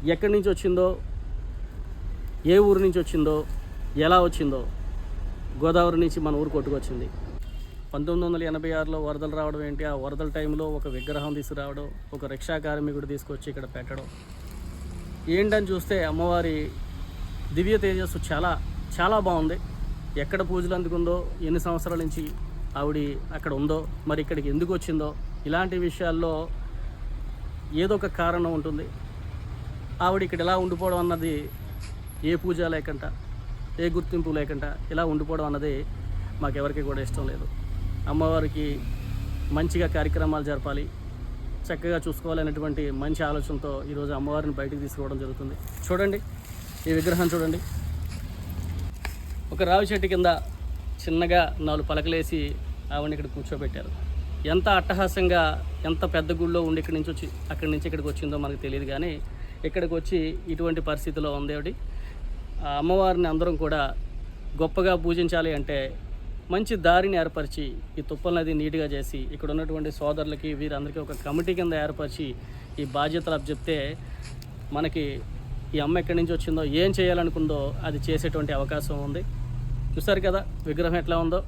ఎక్కడి నుంచి వచ్చిందో, ఏ ఊరు నుంచి వచ్చిందో, ఎలా వచ్చిందో గోదావరి నుంచి మన ఊరు కొట్టుకొచ్చింది. 1986లో వరదలు రావడం ఏంటి, ఆ వరదల టైంలో ఒక విగ్రహం తీసుకురావడం, ఒక రిక్షా కార్మికుడు తీసుకొచ్చి ఇక్కడ పెట్టడం ఏంటని చూస్తే అమ్మవారి దివ్య తేజస్సు చాలా చాలా బాగుంది. ఎక్కడ పూజలు అందుకుందో, ఎన్ని సంవత్సరాల నుంచి ఆవిడ అక్కడ ఉందో, మరి ఇక్కడికి ఎందుకు వచ్చిందో, ఇలాంటి విషయాల్లో ఏదో ఒక కారణం ఉంటుంది. ఆవిడ ఇక్కడ ఇలా ఉండిపోవడం అన్నది ఏ పూజ లేకుండా, ఏ గుర్తింపు లేకుండా ఇలా ఉండిపోవడం అన్నది మాకెవరికి కూడా ఇష్టం లేదు. అమ్మవారికి మంచిగా కార్యక్రమాలు జరపాలి, చక్కగా చూసుకోవాలనేటువంటి మంచి ఆలోచనతో ఈరోజు అమ్మవారిని బయటికి తీసుకురావడం జరుగుతుంది. చూడండి, ఈ విగ్రహం చూడండి. ఒక రావి చెట్టు కింద చిన్నగా 4 పలకలేసి ఆవిడని ఇక్కడ కూర్చోబెట్టారు. ఎంత అట్టహాసంగా, ఎంత పెద్ద గుళ్ళో ఉండి అక్కడి నుంచి ఇక్కడికి వచ్చిందో మనకు తెలియదు. కానీ ఇక్కడికి వచ్చి ఇటువంటి పరిస్థితిలో ఉంది. ఆ అమ్మవారిని అందరం కూడా గొప్పగా పూజించాలి అంటే మంచి దారిని ఏర్పరిచి, ఈ తుప్పల నది నీట్గా చేసి, ఇక్కడ ఉన్నటువంటి సోదరులకి వీరందరికీ ఒక కమిటీ కింద ఏర్పరిచి ఈ బాధ్యతలు అప్పచెప్తే మనకి ఈ అమ్మ ఎక్కడి నుంచి వచ్చిందో, ఏం చేయాలనుకుందో అది చేసేటువంటి అవకాశం ఉంది. చూసారు కదా విగ్రహం ఎట్లా ఉందో.